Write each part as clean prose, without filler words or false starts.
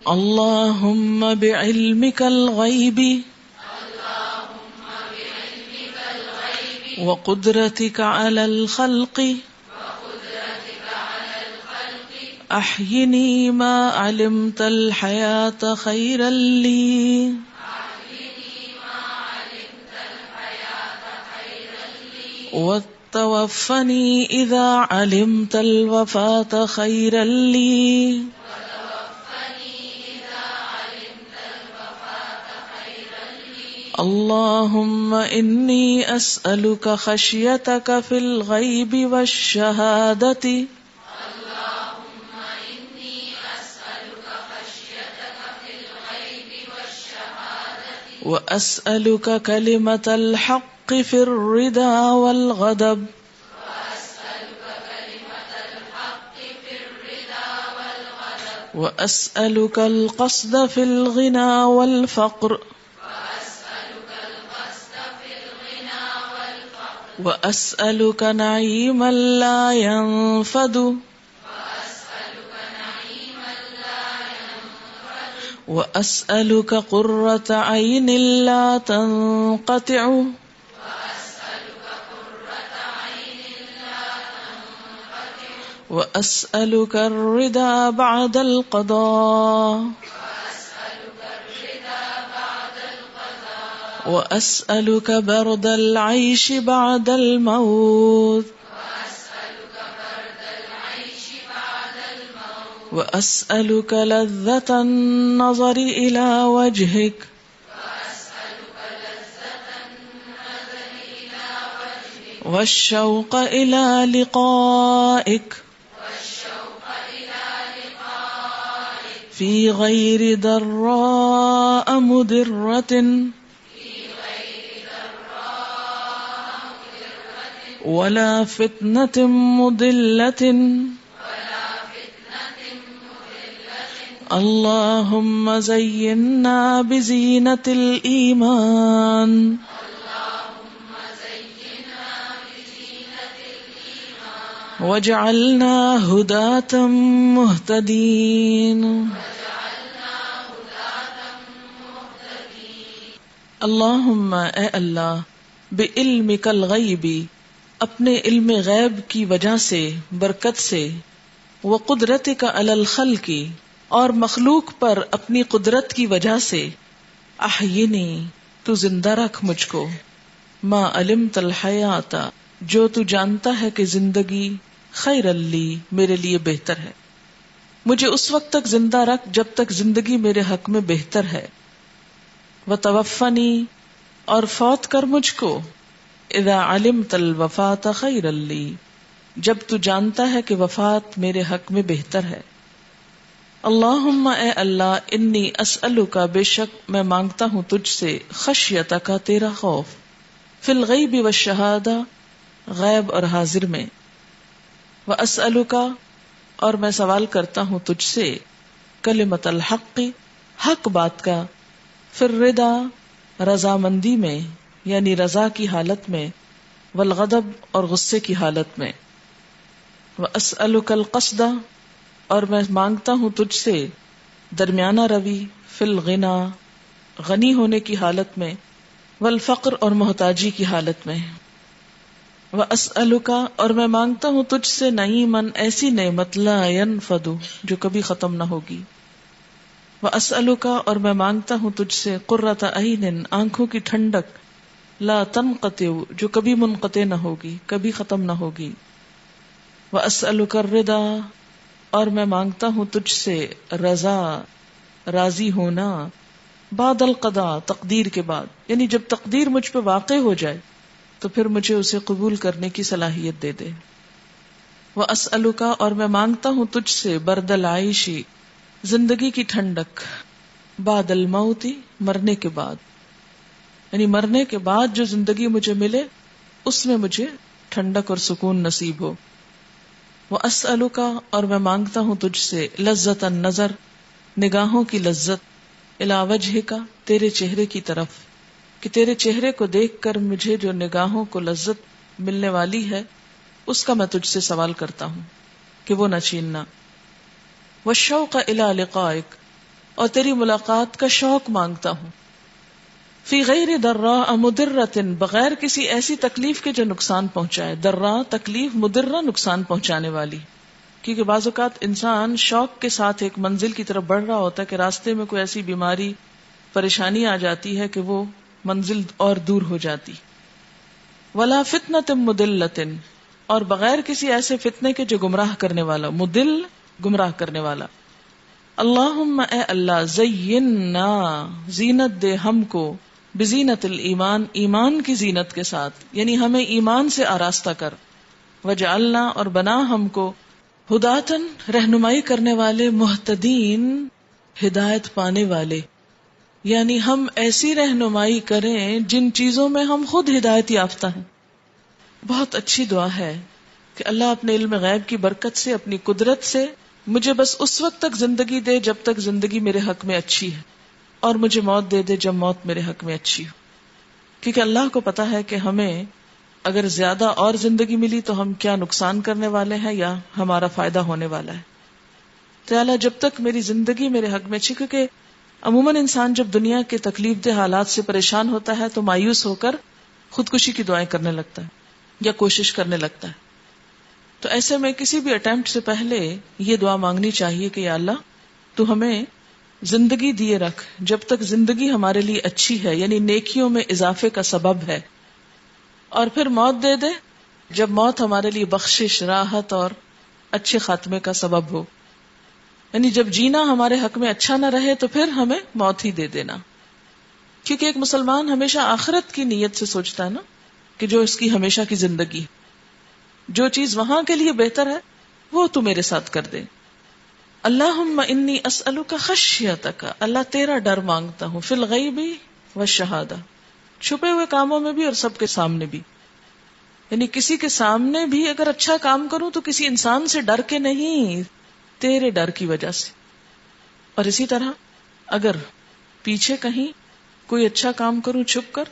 اللہم بعلمک الغیب وقدرتک علی الخلق احینی ما علمت الحیاة خیرا لی وتوفنی اذا علمت الوفاة خیرا لی اللہم انی اسألک خشیتک فی الغیب والشہادۃ واسألک کلمۃ الحق فی الرضا والغضب واسألک القصد فی الغنى والفقر واسألک نعیما لا ينفد واسألک قرۃ عین لا تنقطع واسألک الرضا بعد القضاء واسألک برد العیش بعد الموت واسألک لذة النظر الى وجهک والشوق الى لقائک فی غیر ضراء مضرۃ ولا فتنة مضلة اللهم زينا بزينة الإيمان واجعلنا هداة مهتدين اللهم اے اللہ بعلمک الغیبی اپنے علم غیب کی وجہ سے برکت سے وقدرتک علی الخلق اور مخلوق پر اپنی قدرت کی وجہ سے احینی تو زندہ رکھ مجھ کو ما علمت الحیات جو تو جانتا ہے کہ زندگی خیر لی میرے لیے بہتر ہے، مجھے اس وقت تک زندہ رکھ جب تک زندگی میرے حق میں بہتر ہے، وتوفنی اور فوت کر مجھ کو اذا علمت الوفاة خیر لی جب تو جانتا ہے کہ وفات میرے حق میں بہتر ہے۔ اللہم اے اللہ انی اسألک بے شک میں مانگتا ہوں تجھ سے خشیتک تیرا خوف فی الغیب والشہادہ غیب اور حاضر میں، واسألک اور میں سوال کرتا ہوں تجھ سے کلمۃ الحق حق بات کا فی الرضا رضامندی میں یعنی رضا کی حالت میں، والغضب اور غصے کی حالت میں، واسألک القصد اور میں مانگتا ہوں تجھ سے درمیانہ روی فی الغنى غنی ہونے کی حالت میں، والفقر اور محتاجی کی حالت میں، واسألک اور میں مانگتا ہوں تجھ سے نعیماً ایسی نعمت لا ينفد جو کبھی ختم نہ ہوگی، واسألک اور میں مانگتا ہوں تجھ سے قرۃ عین آنکھوں کی ٹھنڈک لا تنقطع جو کبھی منقطع نہ ہوگی کبھی ختم نہ ہوگی، واسألک الرضا اور میں مانگتا ہوں تجھ سے رضا راضی ہونا بعد القضاء تقدیر کے بعد، یعنی جب تقدیر مجھ پہ واقع ہو جائے تو پھر مجھے اسے قبول کرنے کی صلاحیت دے دے، واسألک اور میں مانگتا ہوں تجھ سے برد العیش زندگی کی ٹھنڈک بعد الموت مرنے کے بعد، یعنی مرنے کے بعد جو زندگی مجھے ملے اس میں مجھے ٹھنڈک اور سکون نصیب ہو، واسألک اور میں مانگتا ہوں تجھ سے لذت النظر نگاہوں کی لذت الی وجہک تیرے چہرے کی طرف، کہ تیرے چہرے کو دیکھ کر مجھے جو نگاہوں کو لذت ملنے والی ہے اس کا میں تجھ سے سوال کرتا ہوں کہ وہ نہ چھیننا، والشوق الی لقائک اور تیری ملاقات کا شوق مانگتا ہوں. فی غیر ضراء مضرۃ، بغیر کسی ایسی تکلیف کے جو نقصان پہنچائے. ضراء تکلیف، مضرہ نقصان پہنچانے والی. کیونکہ بعض اوقات انسان شوق کے ساتھ ایک منزل کی طرف بڑھ رہا ہوتا ہے کہ راستے میں کوئی ایسی بیماری، پریشانی آ جاتی ہے کہ وہ منزل اور دور ہو جاتی. ولا فتنۃ مضلۃ، اور بغیر کسی ایسے فتنے کے جو گمراہ کرنے والا. مضل گمراہ کرنے والا. اللہم اے اللہ، زیننا زینت دے ہم کو، بزینت الایمان ایمان کی زینت کے ساتھ، یعنی ہمیں ایمان سے آراستہ کر. وجعلنا اور بنا ہم کو، ہداتن رہنمائی کرنے والے، مہتدین ہدایت پانے والے. یعنی ہم ایسی رہنمائی کریں جن چیزوں میں ہم خود ہدایت یافتہ ہیں. بہت اچھی دعا ہے کہ اللہ اپنے علم غیب کی برکت سے، اپنی قدرت سے مجھے بس اس وقت تک زندگی دے جب تک زندگی میرے حق میں اچھی ہے، اور مجھے موت دے دے جب موت میرے حق میں اچھی ہو. کیونکہ اللہ کو پتا ہے کہ ہمیں اگر زیادہ اور زندگی ملی تو ہم کیا نقصان کرنے والے ہیں یا ہمارا فائدہ ہونے والا ہے. تو اللہ جب تک میری زندگی میرے حق میں اچھی، کیونکہ عموماً انسان جب دنیا کے تکلیف دہ حالات سے پریشان ہوتا ہے تو مایوس ہو کر خودکشی کی دعائیں کرنے لگتا ہے یا کوشش کرنے لگتا ہے. تو ایسے میں کسی بھی اٹیمپٹ سے پہلے یہ دعا مانگنی چاہیے کہ یا اللہ تو ہمیں زندگی دیے رکھ جب تک زندگی ہمارے لیے اچھی ہے، یعنی نیکیوں میں اضافے کا سبب ہے، اور پھر موت دے دے جب موت ہمارے لیے بخشش، راحت اور اچھے خاتمے کا سبب ہو. یعنی جب جینا ہمارے حق میں اچھا نہ رہے تو پھر ہمیں موت ہی دے دینا. کیونکہ ایک مسلمان ہمیشہ آخرت کی نیت سے سوچتا ہے نا، کہ جو اس کی ہمیشہ کی زندگی، جو چیز وہاں کے لیے بہتر ہے وہ تو میرے ساتھ کر دے. اللہم انی اسألک خشیتک، اللہ تیرا ڈر مانگتا ہوں، فی الغیب والشہادہ، چھپے ہوئے کاموں میں بھی اور سب کے سامنے بھی. یعنی کسی کے سامنے بھی اگر اچھا کام کروں تو کسی انسان سے ڈر کے نہیں، تیرے ڈر کی وجہ سے. اور اسی طرح اگر پیچھے کہیں کوئی اچھا کام کروں چھپ کر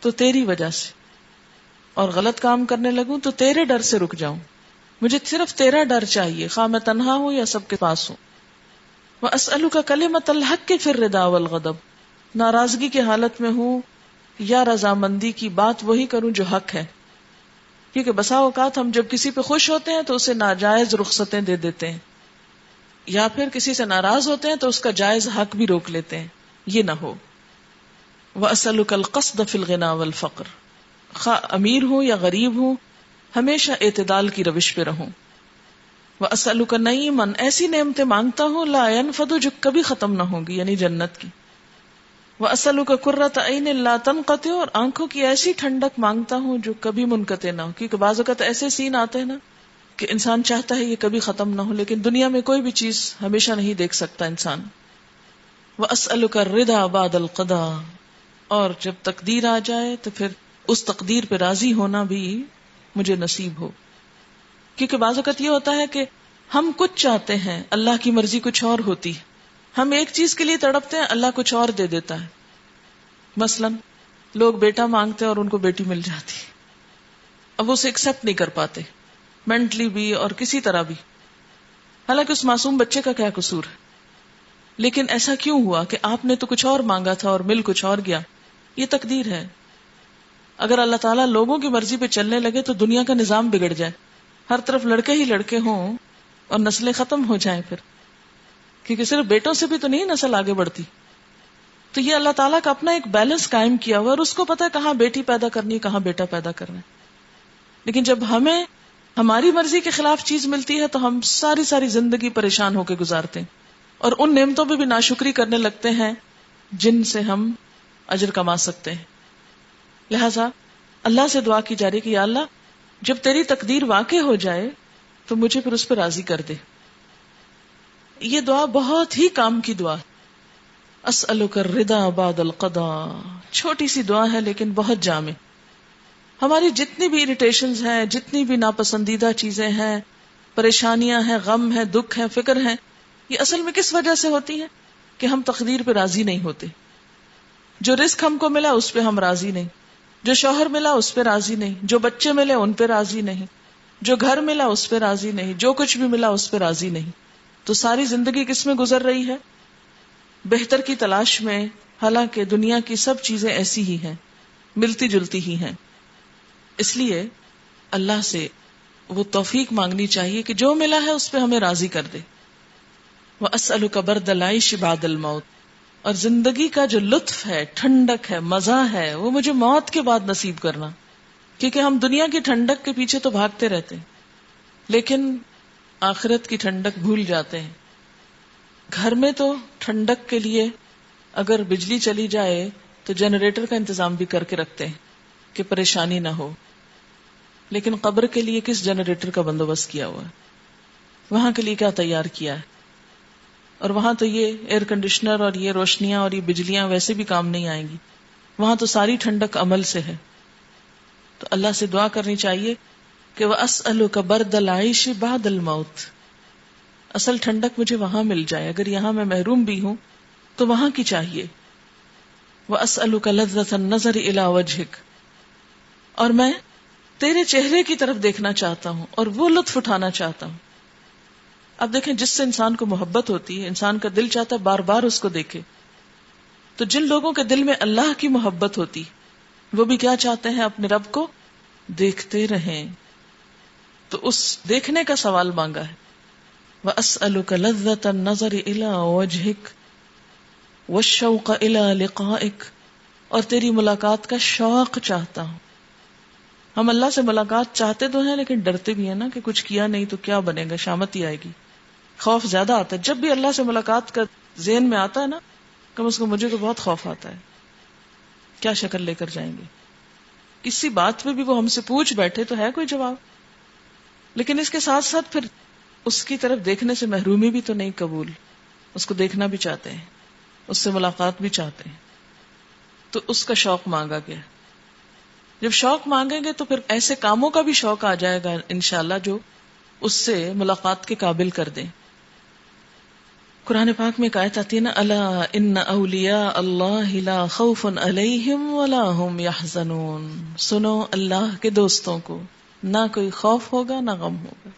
تو تیری وجہ سے، اور غلط کام کرنے لگوں تو تیرے ڈر سے رک جاؤں. مجھے صرف تیرا ڈر چاہیے، خواہ میں تنہا ہوں یا سب کے پاس ہوں. وَأَسْأَلُكَ كَلِمَةَ الْحَقِّ فِي الرِّضَا وَالْغَضَبِ، ناراضگی کے حالت میں ہوں یا رضامندی کی بات وہی کروں جو حق ہے. کیونکہ بسا اوقات ہم جب کسی پہ خوش ہوتے ہیں تو اسے ناجائز رخصتیں دے دیتے ہیں، یا پھر کسی سے ناراض ہوتے ہیں تو اس کا جائز حق بھی روک لیتے ہیں. یہ نہ ہو. وَأَسْأَلُكَ الْقَصْدَ فِي الْغِنَى وَالْفَقْرِ، خواہ امیر ہوں یا غریب ہوں ہمیشہ اعتدال کی روش پہ رہوں. وَأَسْأَلُكَ نَعِيمًا، ایسی نعمتیں مانگتا ہوں لا ينفد، جو کبھی ختم نہ ہوں گی، یعنی جنت کی. وَأَسْأَلُكَ قُرَّةَ عَيْنٍ لَا تَنْقَطِعُ، اور آنکھوں کی ایسی ٹھنڈک مانگتا ہوں جو کبھی منقطع نہ ہو. کیونکہ بعض اوقات ایسے سین آتے ہیں نا کہ انسان چاہتا ہے یہ کبھی ختم نہ ہو، لیکن دنیا میں کوئی بھی چیز ہمیشہ نہیں دیکھ سکتا انسان. وَأَسْأَلُكَ الرِّضَا بَعْدَ الْقَضَاءِ، اور جب تقدیر آ جائے تو پھر اس تقدیر پہ راضی ہونا بھی مجھے نصیب ہو. کیونکہ بعض اوقات یہ ہوتا ہے کہ ہم کچھ چاہتے ہیں، اللہ کی مرضی کچھ اور ہوتی ہے. ہم ایک چیز کے لیے تڑپتے ہیں، اللہ کچھ اور دے دیتا ہے. مثلا لوگ بیٹا مانگتے ہیں اور ان کو بیٹی مل جاتی، اب وہ اسے ایکسپٹ نہیں کر پاتے، مینٹلی بھی اور کسی طرح بھی، حالانکہ اس معصوم بچے کا کیا قصور ہے. لیکن ایسا کیوں ہوا کہ آپ نے تو کچھ اور مانگا تھا اور مل کچھ اور گیا؟ یہ تقدیر ہے. اگر اللہ تعالیٰ لوگوں کی مرضی پہ چلنے لگے تو دنیا کا نظام بگڑ جائے، ہر طرف لڑکے ہی لڑکے ہوں اور نسلیں ختم ہو جائیں پھر، کیونکہ صرف بیٹوں سے بھی تو نہیں نسل آگے بڑھتی. تو یہ اللہ تعالیٰ کا اپنا ایک بیلنس قائم کیا ہوا، اور اس کو پتا ہے کہاں بیٹی پیدا کرنی ہے، کہاں بیٹا پیدا کرنا ہے. لیکن جب ہمیں ہماری مرضی کے خلاف چیز ملتی ہے تو ہم ساری زندگی پریشان ہو کے گزارتے ہیں، اور ان نعمتوں پہ بھی ناشکری کرنے لگتے ہیں جن سے ہم اجر کما سکتے ہیں. لہذا اللہ سے دعا کی جا رہی کہ یا اللہ جب تیری تقدیر واقع ہو جائے تو مجھے پھر اس پہ راضی کر دے. یہ دعا بہت ہی کام کی دعا. اسألک الرضا بعد القضاء، چھوٹی سی دعا ہے لیکن بہت جامع. ہماری جتنی بھی اریٹیشنز ہیں، جتنی بھی ناپسندیدہ چیزیں ہیں، پریشانیاں ہیں، غم ہے، دکھ ہے، فکر ہے، یہ اصل میں کس وجہ سے ہوتی ہیں؟ کہ ہم تقدیر پہ راضی نہیں ہوتے. جو رزق ہم کو ملا اس پہ ہم راضی نہیں، جو شوہر ملا اس پہ راضی نہیں، جو بچے ملے ان پہ راضی نہیں، جو گھر ملا اس پہ راضی نہیں، جو کچھ بھی ملا اس پہ راضی نہیں. تو ساری زندگی کس میں گزر رہی ہے؟ بہتر کی تلاش میں، حالانکہ دنیا کی سب چیزیں ایسی ہی ہیں، ملتی جلتی ہی ہیں. اس لیے اللہ سے وہ توفیق مانگنی چاہیے کہ جو ملا ہے اس پہ ہمیں راضی کر دے. وَأَسْأَلُكَ بَرْدَ الْعَيْشِ بَعْدَ الْمَوْتِ، اور زندگی کا جو لطف ہے، ٹھنڈک ہے، مزہ ہے، وہ مجھے موت کے بعد نصیب کرنا. کیونکہ ہم دنیا کی ٹھنڈک کے پیچھے تو بھاگتے رہتے ہیں لیکن آخرت کی ٹھنڈک بھول جاتے ہیں. گھر میں تو ٹھنڈک کے لیے اگر بجلی چلی جائے تو جنریٹر کا انتظام بھی کر کے رکھتے ہیں کہ پریشانی نہ ہو، لیکن قبر کے لیے کس جنریٹر کا بندوبست کیا ہوا ہے؟ وہاں کے لیے کیا تیار کیا ہے؟ اور وہاں تو یہ ایئر کنڈیشنر اور یہ روشنیاں اور یہ بجلیاں ویسے بھی کام نہیں آئیں گی، وہاں تو ساری ٹھنڈک عمل سے ہے. تو اللہ سے دعا کرنی چاہیے کہ وَأَسْأَلُكَ بَرْدَ الْعَيْشِ بَعْدَ الْمَوْتِ، اصل ٹھنڈک مجھے وہاں مل جائے. اگر یہاں میں محروم بھی ہوں تو وہاں کی چاہیے. وَأَسْأَلُكَ لَذَّةَ النَّظَرِ إِلَى وَجْهِكَ، اور میں تیرے چہرے کی طرف دیکھنا چاہتا ہوں اور وہ لطف اٹھانا چاہتا ہوں. اب دیکھیں، جس سے انسان کو محبت ہوتی ہے، انسان کا دل چاہتا ہے بار بار اس کو دیکھے. تو جن لوگوں کے دل میں اللہ کی محبت ہوتی وہ بھی کیا چاہتے ہیں؟ اپنے رب کو دیکھتے رہیں. تو اس دیکھنے کا سوال مانگا ہے. وَأَسْأَلُكَ لَذَّةَ النَّظَرِ إِلَى وَجْهِكَ وَالشَّوْقَ إِلَى لِقَائِكَ، اور تیری ملاقات کا شوق چاہتا ہوں. ہم اللہ سے ملاقات چاہتے تو ہیں لیکن ڈرتے بھی ہیں نا کہ کچھ کیا نہیں تو کیا بنے گا، شامت ہی آئے گی. خوف زیادہ آتا ہے جب بھی اللہ سے ملاقات کا ذہن میں آتا ہے نا، کم از کم مجھے تو بہت خوف آتا ہے. کیا شکل لے کر جائیں گے؟ کسی بات پہ بھی وہ ہم سے پوچھ بیٹھے تو ہے کوئی جواب، لیکن اس کے ساتھ ساتھ پھر اس کی طرف دیکھنے سے محرومی بھی تو نہیں قبول. اس کو دیکھنا بھی چاہتے ہیں، اس سے ملاقات بھی چاہتے ہیں. تو اس کا شوق مانگا گیا. جب شوق مانگیں گے تو پھر ایسے کاموں کا بھی شوق آ جائے گا انشاءاللہ جو اس سے ملاقات کے قابل کر دیں. قرآن پاک میں ایک آیت آتی ہے نا، الا ان اولیاء اللہ لا خوف علیہم ولا هم یحزنون، سنو اللہ کے دوستوں کو نہ کوئی خوف ہوگا نہ غم ہوگا.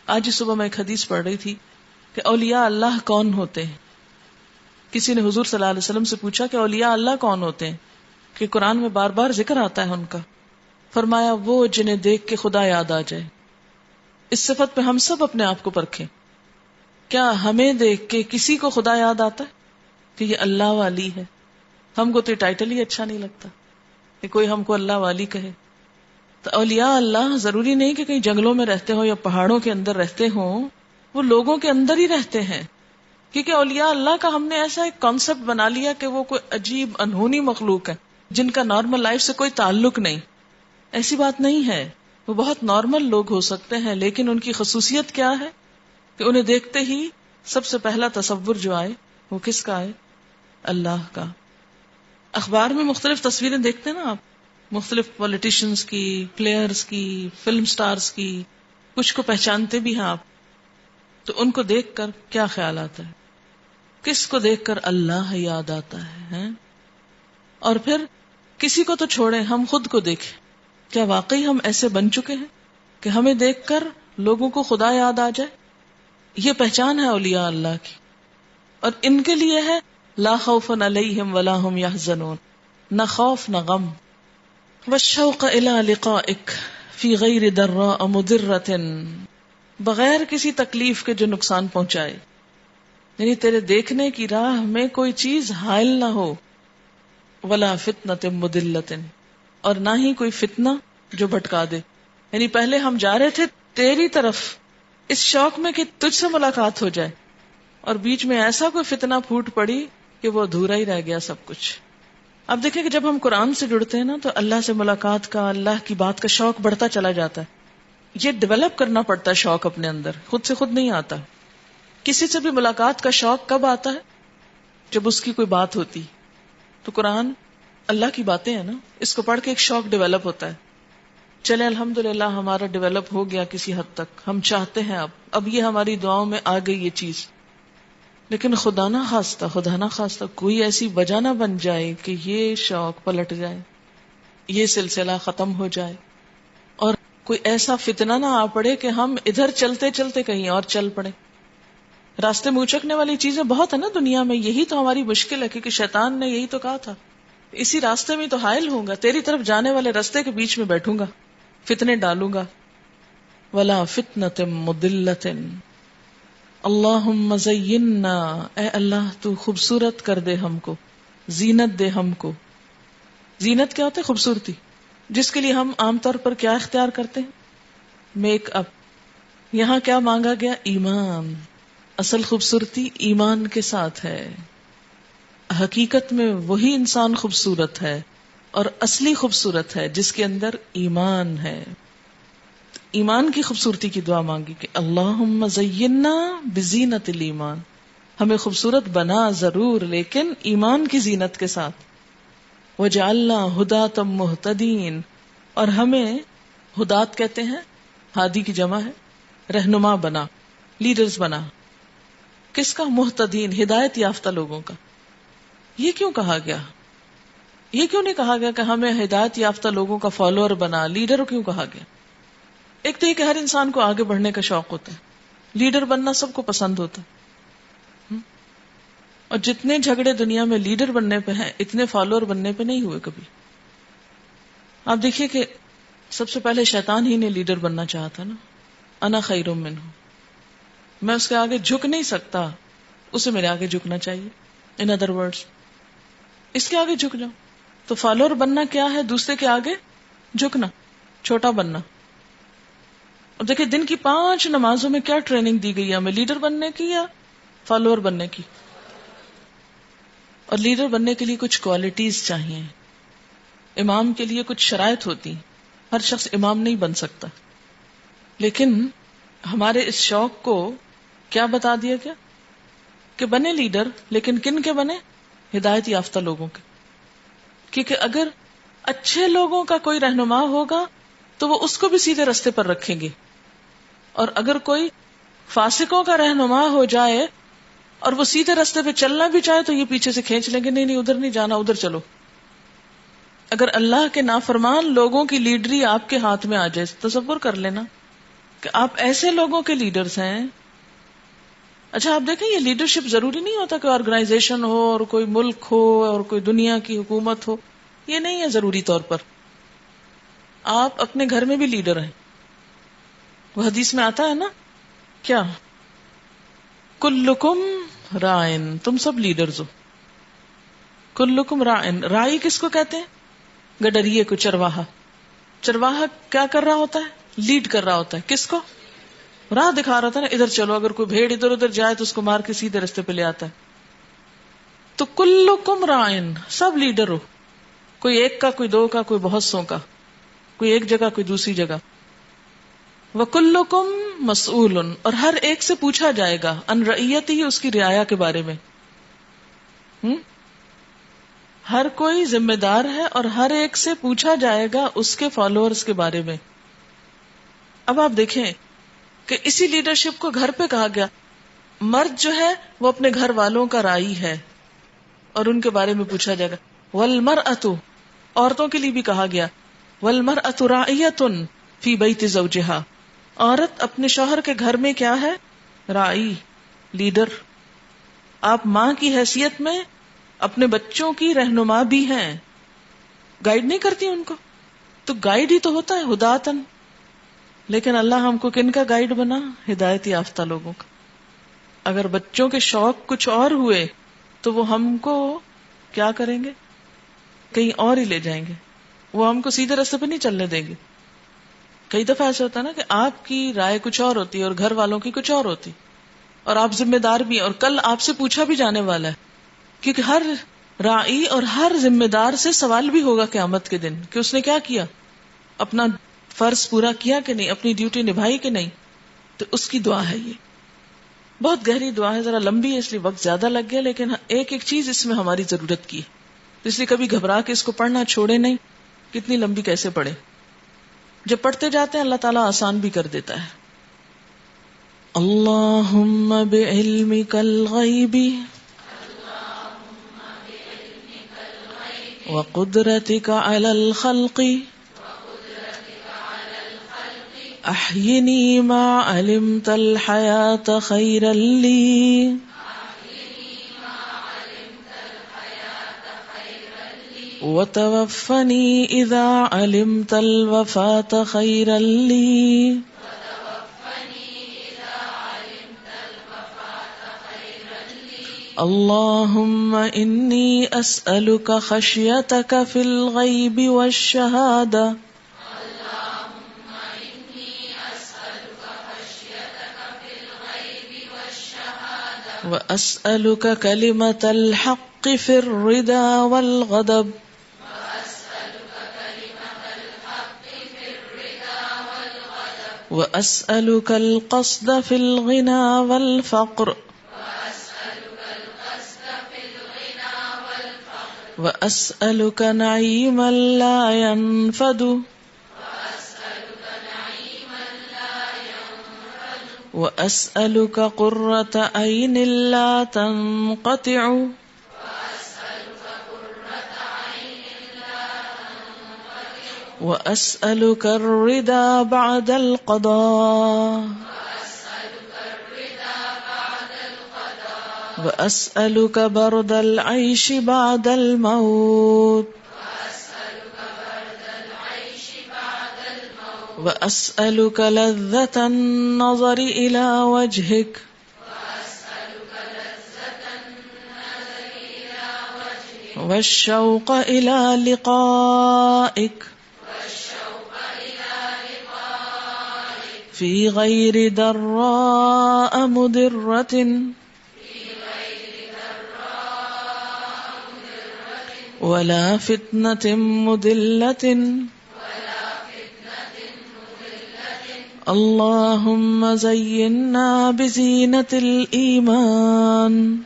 آج ہی صبح میں ایک حدیث پڑھ رہی تھی کہ اولیاء اللہ کون ہوتے ہیں. کسی نے حضور صلی اللہ علیہ وسلم سے پوچھا کہ اولیاء اللہ کون ہوتے ہیں، کہ قرآن میں بار بار ذکر آتا ہے ان کا. فرمایا وہ جنہیں دیکھ کے خدا یاد آ جائے. اس صفت پہ ہم سب اپنے آپ کو پرکھیں. کیا ہمیں دیکھ کے کسی کو خدا یاد آتا ہے کہ یہ اللہ والی ہے؟ ہم کو تو ٹائٹل ہی اچھا نہیں لگتا کہ کوئی ہم کو اللہ والی کہے. تو اولیاء اللہ ضروری نہیں کہ کہیں جنگلوں میں رہتے ہوں یا پہاڑوں کے اندر رہتے ہوں، وہ لوگوں کے اندر ہی رہتے ہیں. کیونکہ اولیاء اللہ کا ہم نے ایسا ایک کانسیپٹ بنا لیا کہ وہ کوئی عجیب انہونی مخلوق ہے جن کا نارمل لائف سے کوئی تعلق نہیں. ایسی بات نہیں ہے، وہ بہت نارمل لوگ ہو سکتے ہیں، لیکن ان کی خصوصیت کیا ہے کہ انہیں دیکھتے ہی سب سے پہلا تصور جو آئے وہ کس کا آئے؟ اللہ کا. اخبار میں مختلف تصویریں دیکھتے ہیں نا آپ، مختلف پولیٹیشنز کی، پلیئرز کی، فلم سٹارز کی، کچھ کو پہچانتے بھی ہیں آپ. تو ان کو دیکھ کر کیا خیال آتا ہے؟ کس کو دیکھ کر اللہ یاد آتا ہے؟ اور پھر کسی کو تو چھوڑیں، ہم خود کو دیکھیں. کیا واقعی ہم ایسے بن چکے ہیں کہ ہمیں دیکھ کر لوگوں کو خدا یاد آ جائے؟ یہ پہچان ہے اولیاء اللہ کی. اور ان کے لیے ہے لا خوف علیہم ولا هم یحزنون، نہ خوف نہ غم. والشوق الی لقائک فی غیر ضراء مضرۃ، بغیر کسی تکلیف کے جو نقصان پہنچائے. یعنی تیرے دیکھنے کی راہ میں کوئی چیز حائل نہ ہو. ولا فتنۃ مضلۃ، اور نہ ہی کوئی فتنہ جو بھٹکا دے. یعنی پہلے ہم جا رہے تھے تیری طرف اس شوق میں کہ تجھ سے ملاقات ہو جائے، اور بیچ میں ایسا کوئی فتنہ پھوٹ پڑی کہ وہ ادھورا ہی رہ گیا سب کچھ. اب دیکھیں کہ جب ہم قرآن سے جڑتے ہیں نا تو اللہ سے ملاقات کا، اللہ کی بات کا شوق بڑھتا چلا جاتا ہے. یہ ڈیولپ کرنا پڑتا ہے شوق اپنے اندر، خود سے خود نہیں آتا. کسی سے بھی ملاقات کا شوق کب آتا ہے؟ جب اس کی کوئی بات ہوتی. تو قرآن اللہ کی باتیں ہیں نا، اس کو پڑھ کے ایک شوق ڈیولپ ہوتا ہے. چلے الحمدللہ ہمارا ڈیولپ ہو گیا کسی حد تک، ہم چاہتے ہیں اب یہ ہماری دعاؤں میں آ گئی یہ چیز. لیکن خدا نہ خواستہ کوئی ایسی وجہ نہ بن جائے کہ یہ شوق پلٹ جائے، یہ سلسلہ ختم ہو جائے، اور کوئی ایسا فتنہ نہ آ پڑے کہ ہم ادھر چلتے چلتے کہیں اور چل پڑے. راستے میں اچکنے والی چیزیں بہت ہے نا دنیا میں، یہی تو ہماری مشکل ہے، کیونکہ شیطان نے یہی تو کہا تھا اسی راستے میں تو حائل ہوں گا، تیری طرف جانے والے راستے کے بیچ میں بیٹھوں گا، فتنے ڈالوں گا. ولا فتنۃ مضلۃ. اللہم زیننا، اے اللہ تو خوبصورت کر دے ہم کو، زینت دے ہم کو. زینت کیا ہوتا ہے؟ خوبصورتی، جس کے لیے ہم عام طور پر کیا اختیار کرتے ہیں؟ Make up. یہاں کیا مانگا گیا؟ ایمان. اصل خوبصورتی ایمان کے ساتھ ہے. حقیقت میں وہی انسان خوبصورت ہے اور اصلی خوبصورت ہے جس کے اندر ایمان ہے. ایمان کی خوبصورتی کی دعا مانگی کہ اللہم زیننا بزینت الایمان، ہمیں خوبصورت بنا ضرور لیکن ایمان کی زینت کے ساتھ. وجعلنا ہداۃ مہتدین، اور ہمیں ہدات کہتے ہیں، ہادی کی جمع ہے، رہنما بنا، لیڈرز بنا. کس کا؟ مہتدین، ہدایت یافتہ لوگوں کا. یہ کیوں کہا گیا؟ یہ کیوں نہیں کہا گیا کہ ہمیں ہدایت یافتہ لوگوں کا فالوور بنا، لیڈر کیوں کہا گیا؟ ایک تو یہ کہ ہر انسان کو آگے بڑھنے کا شوق ہوتا ہے، لیڈر بننا سب کو پسند ہوتا ہے، اور جتنے جھگڑے دنیا میں لیڈر بننے پہ ہیں اتنے فالوور بننے پہ نہیں ہوئے کبھی. آپ دیکھیے کہ سب سے پہلے شیطان ہی نے لیڈر بننا چاہا تھا نا. انا خیر منہ، میں اس کے آگے جھک نہیں سکتا، اسے میرے آگے جھکنا چاہیے. ان ادر ورڈز اس کے آگے جھک جاؤ. تو فالوور بننا کیا ہے؟ دوسرے کے آگے جھکنا، چھوٹا بننا. اور دیکھیں دن کی 5 نمازوں میں کیا ٹریننگ دی گئی ہے ہمیں؟ لیڈر بننے کی یا فالوور بننے کی؟ اور لیڈر بننے کے لیے کچھ کوالٹیز چاہیے. امام کے لیے کچھ شرائط ہوتی، ہر شخص امام نہیں بن سکتا. لیکن ہمارے اس شوق کو کیا بتا دیا گیا کہ بنے لیڈر، لیکن کن کے بنے؟ ہدایت یافتہ لوگوں کے. کیونکہ اگر اچھے لوگوں کا کوئی رہنما ہوگا تو وہ اس کو بھی سیدھے رستے پر رکھیں گے، اور اگر کوئی فاسقوں کا رہنما ہو جائے اور وہ سیدھے رستے پہ چلنا بھی چاہے تو یہ پیچھے سے کھینچ لیں گے، نہیں ادھر نہیں جانا، ادھر چلو. اگر اللہ کے نافرمان لوگوں کی لیڈری آپ کے ہاتھ میں آ جائے، تصور کر لینا کہ آپ ایسے لوگوں کے لیڈرز ہیں. اچھا آپ دیکھیں، یہ لیڈرشپ ضروری نہیں ہوتا کہ آرگنائزیشن ہو اور کوئی ملک ہو اور کوئی دنیا کی حکومت ہو، یہ نہیں ہے ضروری طور پر. آپ اپنے گھر میں بھی لیڈر ہیں. وہ حدیث میں آتا ہے نا، کیا؟ کلکم رائن، تم سب لیڈرز ہو. کلکم رائن، رائی کس کو کہتے ہیں؟ گڈریے کو، چرواہا. چرواہا کیا کر رہا ہوتا ہے؟ لیڈ کر رہا ہوتا ہے. کس کو؟ راہ دکھا رہا تھا نا، ادھر چلو. اگر کوئی بھیڑ ادھر ادھر جائے تو اس کو مار کے سیدھے رستے پہ لے آتا ہے. تو کلکم رائن، سب لیڈر ہو، کوئی ایک کا، کوئی 2 کا، کوئی بہت سو کا، کوئی ایک جگہ کوئی دوسری جگہ. وکلکم مسئول، اور ہر ایک سے پوچھا جائے گا، ان رعیتہ، اس کی رعایا کے بارے میں. ہر کوئی ذمہ دار ہے اور ہر ایک سے پوچھا جائے گا اس کے فالوورز کے بارے میں. اب آپ دیکھیں کہ اسی لیڈرشپ کو گھر پہ کہا گیا. مرد جو ہے وہ اپنے گھر والوں کا رائی ہے اور ان کے بارے میں پوچھا جائے گا. والمرأۃ، عورتوں کے لیے بھی کہا گیا، والمرأۃ راعیۃ فی بیت زوجہا، عورت اپنے شوہر کے گھر میں کیا ہے؟ رائی، لیڈر. آپ ماں کی حیثیت میں اپنے بچوں کی رہنما بھی ہیں، گائیڈ نہیں کرتی ان کو، تو گائیڈ ہی تو ہوتا ہے، ہداتن. لیکن اللہ ہم کو کن کا گائیڈ بنا؟ ہدایت یافتہ لوگوں کا. اگر بچوں کے شوق کچھ اور ہوئے تو وہ ہم کو کیا کریں گے؟ کہیں اور ہی لے جائیں گے، وہ ہم کو سیدھے راستے پہ نہیں چلنے دیں گے. کئی دفعہ ایسا ہوتا ہے نا کہ آپ کی رائے کچھ اور ہوتی ہے اور گھر والوں کی کچھ اور ہوتی، اور آپ ذمہ دار بھی ہیں اور کل آپ سے پوچھا بھی جانے والا ہے، کیونکہ ہر رائی اور ہر ذمہ دار سے سوال بھی ہوگا قیامت کے دن کہ اس نے کیا کیا، اپنا فرض پورا کیا کہ نہیں، اپنی ڈیوٹی نبھائی کہ نہیں. تو اس کی دعا ہے، یہ بہت گہری دعا ہے، ذرا لمبی ہے اس لیے وقت زیادہ لگ گیا، لیکن ایک ایک چیز اس میں ہماری ضرورت کی ہے، اس لیے کبھی گھبرا کے اس کو پڑھنا چھوڑے نہیں. کتنی لمبی کیسے پڑھے، جب پڑھتے جاتے ہیں اللہ تعالیٰ آسان بھی کر دیتا ہے. اللہم بعلمک الغیب وقدرتک علی الخلق أحيني ما علمت الحياة خيرا لي وتوفني إذا علمت الوفاة خيرا لي اللهم إني أسألك خشيتك في الغيب والشهادة وأسألك كلمة الحق في الرضا والغضب وأسألك القصد في الغنى والفقر وأسألك نعيما لا ينفد وأسألك قرة عين لا تنقطع وأسألك الرضا بعد القضاء وأسألك برد العيش بعد الموت وأسألك لذة النظر إلى وجهك والشوق إلى لقائك في غير ضراء مضرة ولا فتنة مضلة اللهم زينا بزينة الإيمان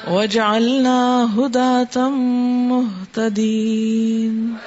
واجعلنا هداة مهتدين.